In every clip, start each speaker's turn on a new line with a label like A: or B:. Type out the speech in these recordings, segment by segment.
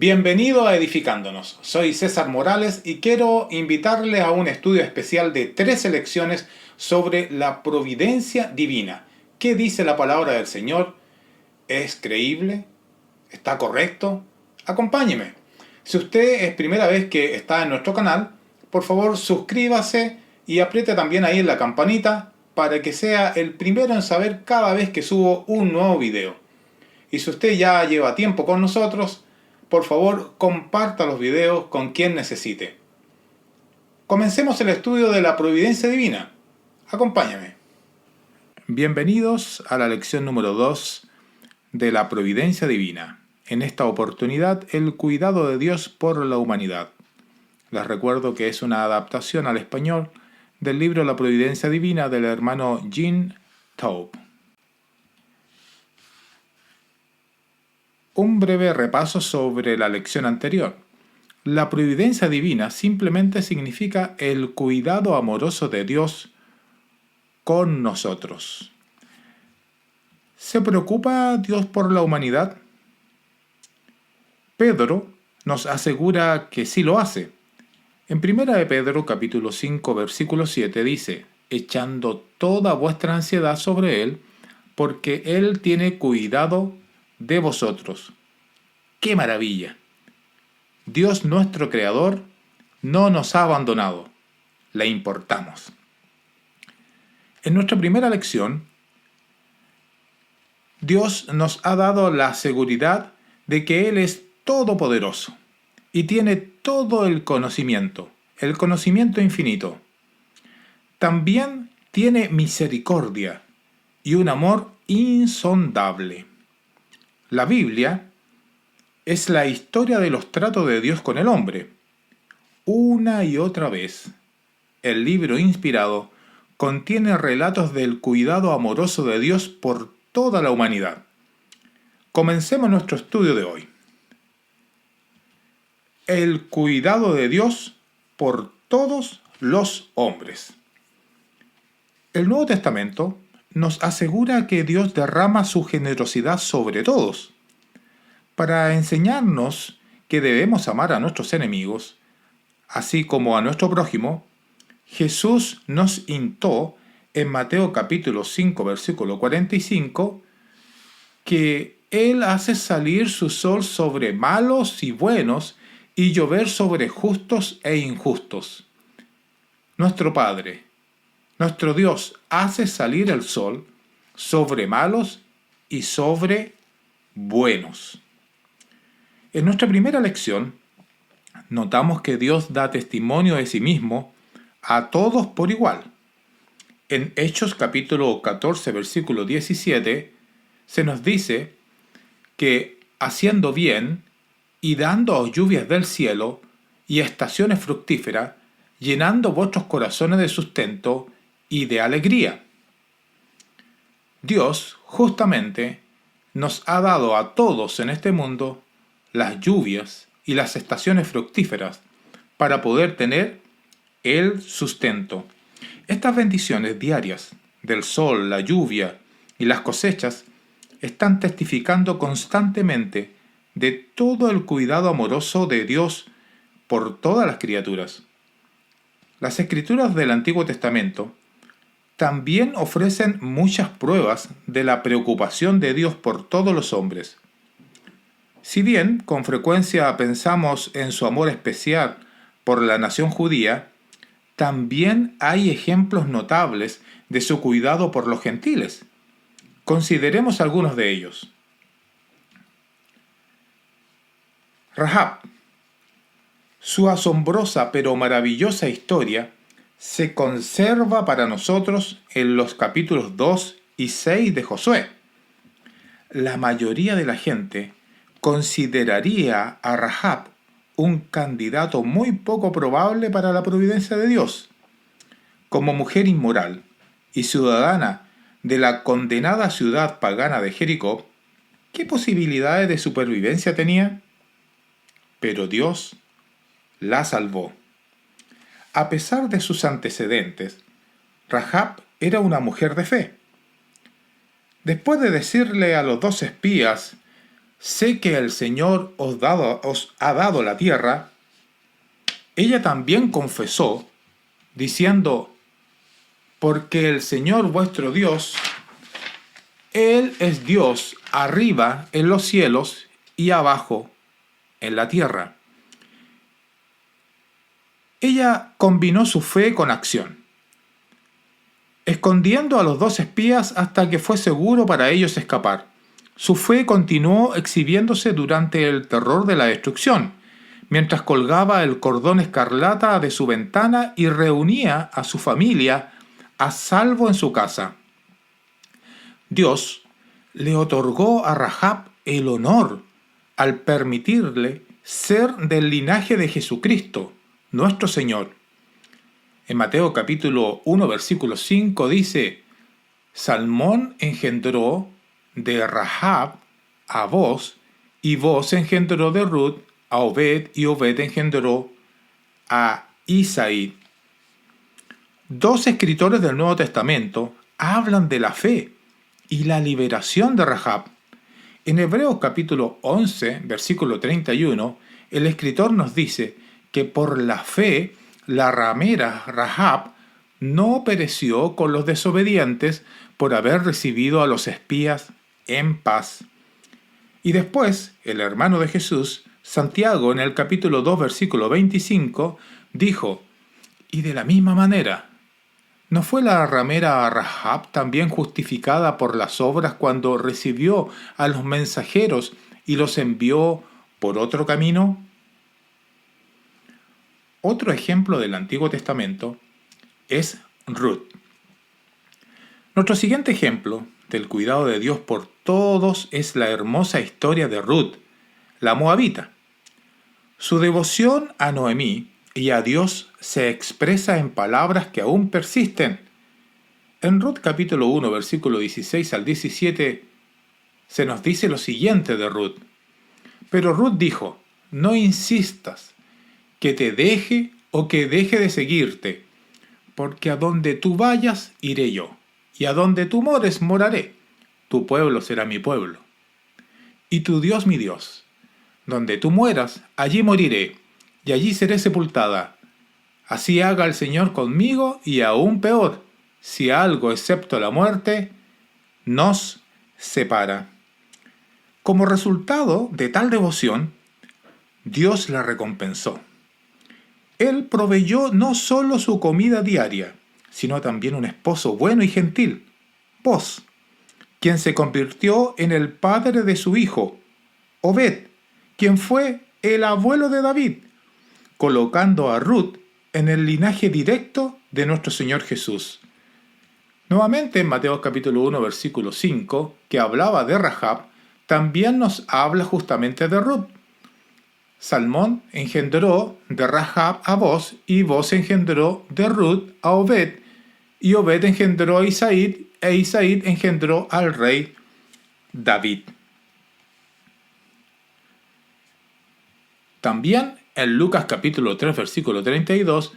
A: Bienvenido a Edificándonos. Soy César Morales y quiero invitarle a un estudio especial de 3 lecciones sobre la providencia divina. ¿Qué dice la palabra del Señor? ¿Es creíble? ¿Está correcto? Acompáñeme. Si usted es primera vez que está en nuestro canal, por favor suscríbase y apriete también ahí en la campanita para que sea el primero en saber cada vez que subo un nuevo video. Y si usted ya lleva tiempo con nosotros, por favor, comparta los videos con quien necesite. Comencemos el estudio de la providencia divina. Acompáñame. Bienvenidos a la lección número 2 de la providencia divina. En esta oportunidad, el cuidado de Dios por la humanidad. Les recuerdo que es una adaptación al español del libro La providencia divina del hermano Gene Taub. Un breve repaso sobre la lección anterior. La providencia divina simplemente significa el cuidado amoroso de Dios con nosotros. ¿Se preocupa Dios por la humanidad? Pedro nos asegura que sí lo hace. En 1 de Pedro capítulo 5 versículo 7 dice: echando toda vuestra ansiedad sobre Él, porque Él tiene cuidado de vosotros. ¡Qué maravilla! Dios nuestro Creador no nos ha abandonado, le importamos. En nuestra primera lección, Dios nos ha dado la seguridad de que Él es todopoderoso y tiene todo el conocimiento infinito. También tiene misericordia y un amor insondable. La Biblia es la historia de los tratos de Dios con el hombre. Una y otra vez, el libro inspirado contiene relatos del cuidado amoroso de Dios por toda la humanidad. Comencemos nuestro estudio de hoy. El cuidado de Dios por todos los hombres. El Nuevo Testamento nos asegura que Dios derrama su generosidad sobre todos, para enseñarnos que debemos amar a nuestros enemigos, así como a nuestro prójimo. Jesús nos instó en Mateo capítulo 5 versículo 45 que Él hace salir su sol sobre malos y buenos y llover sobre justos e injustos. Nuestro Padre, nuestro Dios, hace salir el sol sobre malos y sobre buenos. En nuestra primera lección, notamos que Dios da testimonio de sí mismo a todos por igual. En Hechos capítulo 14, versículo 17, se nos dice que haciendo bien y dando lluvias del cielo y estaciones fructíferas, llenando vuestros corazones de sustento y de alegría. Dios justamente nos ha dado a todos en este mundo las lluvias y las estaciones fructíferas para poder tener el sustento. Estas bendiciones diarias del sol, la lluvia y las cosechas están testificando constantemente de todo el cuidado amoroso de Dios por todas las criaturas. Las escrituras del Antiguo Testamento también ofrecen muchas pruebas de la preocupación de Dios por todos los hombres. Si bien con frecuencia pensamos en su amor especial por la nación judía, también hay ejemplos notables de su cuidado por los gentiles. Consideremos algunos de ellos. Rahab. Su asombrosa pero maravillosa historia se conserva para nosotros en los capítulos 2 y 6 de Josué. La mayoría de la gente consideraría a Rahab un candidato muy poco probable para la providencia de Dios. Como mujer inmoral y ciudadana de la condenada ciudad pagana de Jericó, ¿qué posibilidades de supervivencia tenía? Pero Dios la salvó. A pesar de sus antecedentes, Rahab era una mujer de fe. Después de decirle a los 2 espías: sé que el Señor os ha dado la tierra, ella también confesó, diciendo, porque el Señor vuestro Dios, Él es Dios arriba en los cielos y abajo en la tierra. Ella combinó su fe con acción, escondiendo a los dos espías hasta que fue seguro para ellos escapar. Su fe continuó exhibiéndose durante el terror de la destrucción, mientras colgaba el cordón escarlata de su ventana y reunía a su familia a salvo en su casa. Dios le otorgó a Rahab el honor al permitirle ser del linaje de Jesucristo, nuestro Señor. En Mateo capítulo 1, versículo 5 dice, Salmón engendró de Rahab a Boz, y Boz engendró de Ruth a Obed, y Obed engendró a Isaí. Dos escritores del Nuevo Testamento hablan de la fe y la liberación de Rahab. En Hebreos capítulo 11, versículo 31, el escritor nos dice que por la fe la ramera Rahab no pereció con los desobedientes por haber recibido a los espías en paz. Y después, el hermano de Jesús, Santiago, en el capítulo 2, versículo 25, dijo, y de la misma manera, ¿no fue la ramera Rahab también justificada por las obras cuando recibió a los mensajeros y los envió por otro camino? Otro ejemplo del Antiguo Testamento es Ruth. Nuestro siguiente ejemplo del cuidado de Dios por todos es la hermosa historia de Ruth, la moabita. Su devoción a Noemí y a Dios se expresa en palabras que aún persisten. En Ruth capítulo 1, versículo 16 al 17, se nos dice lo siguiente de Ruth. Pero Ruth dijo, no insistas que te deje o que deje de seguirte, porque a donde tú vayas iré yo, y a donde tú mores moraré. Tu pueblo será mi pueblo, y tu Dios mi Dios. Donde tú mueras, allí moriré, y allí seré sepultada. Así haga el Señor conmigo, y aún peor, si algo excepto la muerte nos separa. Como resultado de tal devoción, Dios la recompensó. Él proveyó no solo su comida diaria, sino también un esposo bueno y gentil, Boz, quien se convirtió en el padre de su hijo, Obed, quien fue el abuelo de David, colocando a Ruth en el linaje directo de nuestro Señor Jesús. Nuevamente en Mateo capítulo 1, versículo 5, que hablaba de Rahab, también nos habla justamente de Ruth. Salmón engendró de Rahab a Boz, y Boz engendró de Ruth a Obed, y Obed engendró a Isaí, e Isaí engendró al rey David. También en Lucas capítulo 3, versículo 32,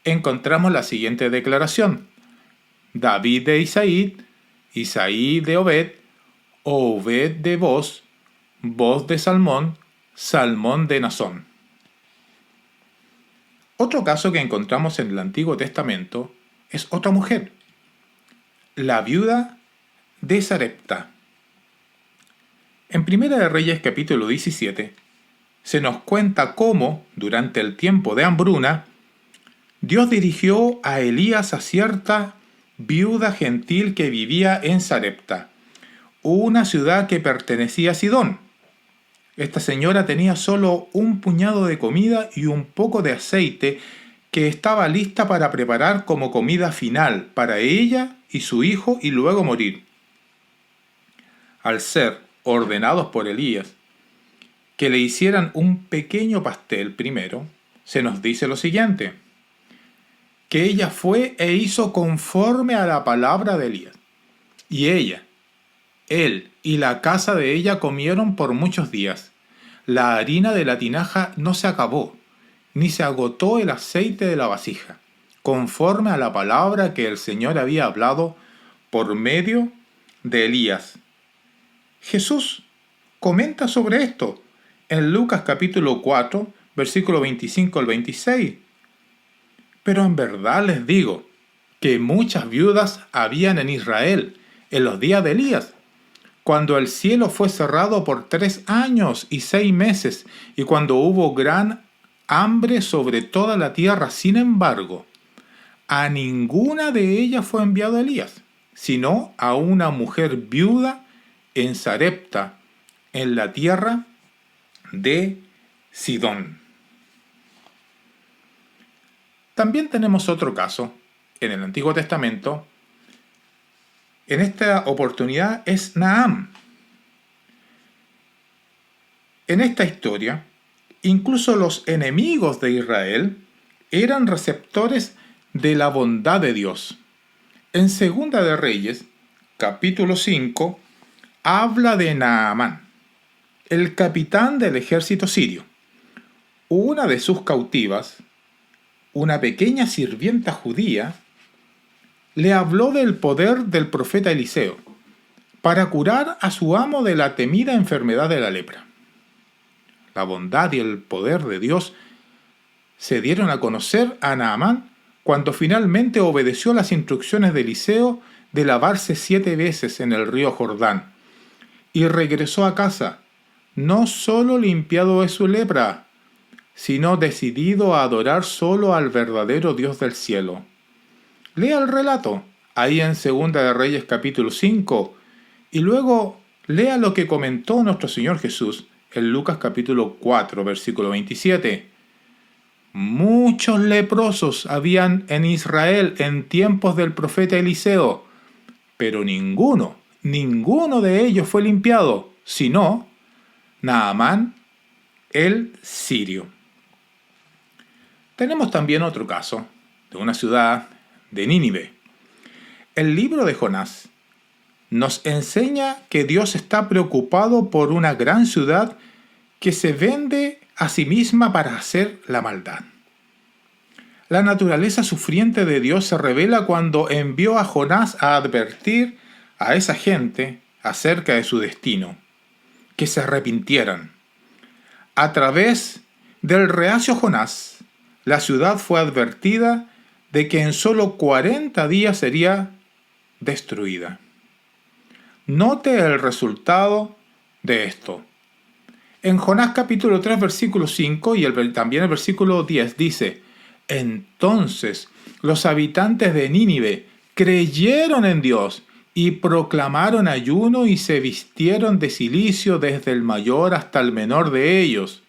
A: encontramos la siguiente declaración. David de Isaí, Isaí de Obed, Obed de Boz, Boz de Salmón, Salmón de Nazón. Otro caso que encontramos en el Antiguo Testamento es otra mujer, la viuda de Sarepta. En Primera de Reyes capítulo 17 se nos cuenta cómo, durante el tiempo de hambruna, Dios dirigió a Elías a cierta viuda gentil que vivía en Sarepta, una ciudad que pertenecía a Sidón. Esta señora tenía solo un puñado de comida y un poco de aceite que estaba lista para preparar como comida final para ella y su hijo y luego morir. Al ser ordenados por Elías que le hicieran un pequeño pastel primero, se nos dice lo siguiente, que ella fue e hizo conforme a la palabra de Elías. Y ella, él y la casa de ella comieron por muchos días. La harina de la tinaja no se acabó, ni se agotó el aceite de la vasija, conforme a la palabra que el Señor había hablado por medio de Elías. Jesús comenta sobre esto en Lucas capítulo 4, versículo 25 al 26. Pero en verdad les digo que muchas viudas habían en Israel en los días de Elías, cuando el cielo fue cerrado por 3 años y 6 meses, y cuando hubo gran hambre sobre toda la tierra. Sin embargo, a ninguna de ellas fue enviado Elías, sino a una mujer viuda en Sarepta, en la tierra de Sidón. También tenemos otro caso en el Antiguo Testamento. En esta oportunidad es Naamán. En esta historia, incluso los enemigos de Israel eran receptores de la bondad de Dios. En Segunda de Reyes, capítulo 5, habla de Naamán, el capitán del ejército sirio. Una de sus cautivas, una pequeña sirvienta judía, le habló del poder del profeta Eliseo para curar a su amo de la temida enfermedad de la lepra. La bondad y el poder de Dios se dieron a conocer a Naamán cuando finalmente obedeció las instrucciones de Eliseo de lavarse 7 veces en el río Jordán y regresó a casa, no solo limpiado de su lepra, sino decidido a adorar solo al verdadero Dios del cielo. Lea el relato ahí en Segunda de Reyes capítulo 5 y luego lea lo que comentó nuestro Señor Jesús en Lucas capítulo 4 versículo 27. Muchos leprosos habían en Israel en tiempos del profeta Eliseo, pero ninguno de ellos fue limpiado, sino Naamán el sirio. Tenemos también otro caso de una ciudad de Nínive. El libro de Jonás nos enseña que Dios está preocupado por una gran ciudad que se vende a sí misma para hacer la maldad. La naturaleza sufriente de Dios se revela cuando envió a Jonás a advertir a esa gente acerca de su destino, que se arrepintieran. A través del reacio Jonás, la ciudad fue advertida de que en solo 40 días sería destruida. Note el resultado de esto. En Jonás capítulo 3 versículo 5 y también el versículo 10 dice: entonces los habitantes de Nínive creyeron en Dios y proclamaron ayuno y se vistieron de cilicio desde el mayor hasta el menor de ellos.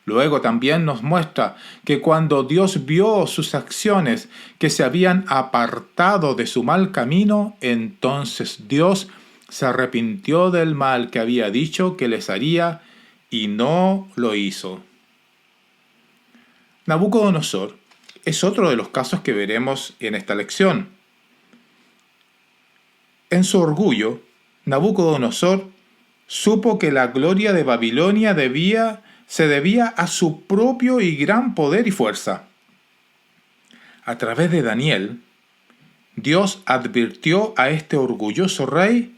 A: Luego también nos muestra que cuando Dios vio sus acciones que se habían apartado de su mal camino, entonces Dios se arrepintió del mal que había dicho que les haría y no lo hizo. Nabucodonosor es otro de los casos que veremos en esta lección. En su orgullo, Nabucodonosor supo que la gloria de Babilonia se debía a su propio y gran poder y fuerza. A través de Daniel, Dios advirtió a este orgulloso rey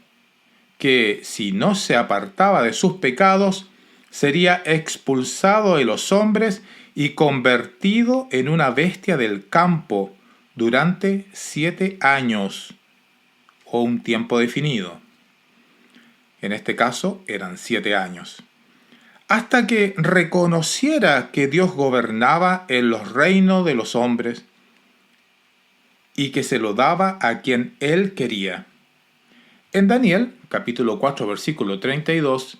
A: que si no se apartaba de sus pecados, sería expulsado de los hombres y convertido en una bestia del campo durante 7 años, o un tiempo definido. En este caso eran 7 años. Hasta que reconociera que Dios gobernaba en los reinos de los hombres y que se lo daba a quien Él quería. En Daniel, capítulo 4, versículo 32,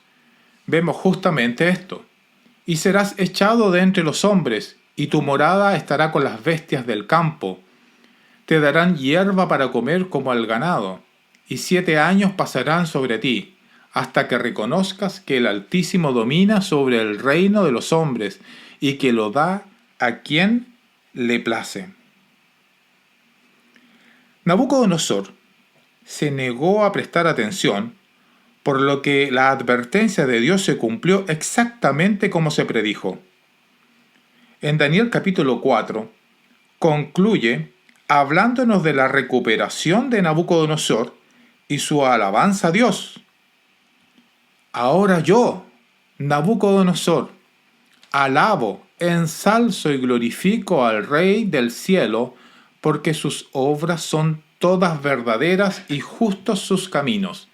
A: vemos justamente esto. Y serás echado de entre los hombres, y tu morada estará con las bestias del campo. Te darán hierba para comer como al ganado, y 7 años pasarán sobre ti, hasta que reconozcas que el Altísimo domina sobre el reino de los hombres, y que lo da a quien le place. Nabucodonosor se negó a prestar atención, por lo que la advertencia de Dios se cumplió exactamente como se predijo. En Daniel capítulo 4 concluye hablándonos de la recuperación de Nabucodonosor y su alabanza a Dios. Ahora yo, Nabucodonosor, alabo, ensalzo y glorifico al Rey del cielo, porque sus obras son todas verdaderas y justos sus caminos.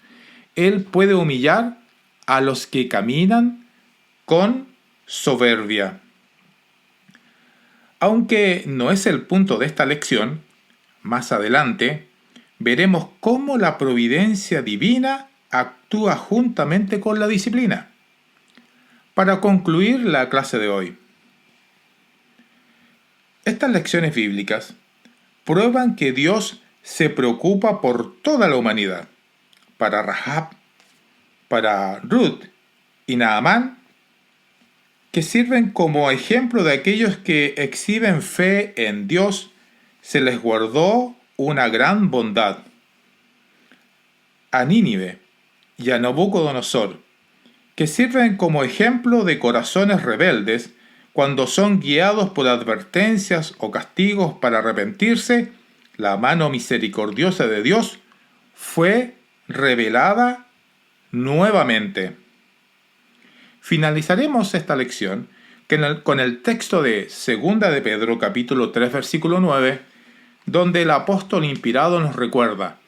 A: Él puede humillar a los que caminan con soberbia. Aunque no es el punto de esta lección, más adelante veremos cómo la providencia divina actúa juntamente con la disciplina. Para concluir la clase de hoy, estas lecciones bíblicas prueban que Dios se preocupa por toda la humanidad. Para Rahab, para Ruth y Naamán, que sirven como ejemplo de aquellos que exhiben fe en Dios, se les guardó una gran bondad. A Nínive y a Nabucodonosor, que sirven como ejemplo de corazones rebeldes cuando son guiados por advertencias o castigos para arrepentirse, la mano misericordiosa de Dios fue revelada nuevamente. Finalizaremos esta lección con el texto de 2 de Pedro capítulo 3 versículo 9, donde el apóstol inspirado nos recuerda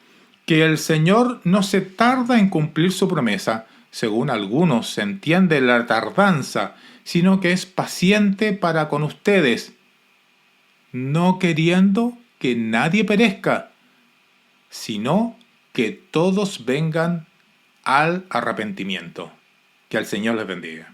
A: que el Señor no se tarda en cumplir su promesa, según algunos se entiende la tardanza, sino que es paciente para con ustedes, no queriendo que nadie perezca, sino que todos vengan al arrepentimiento. Que el Señor les bendiga.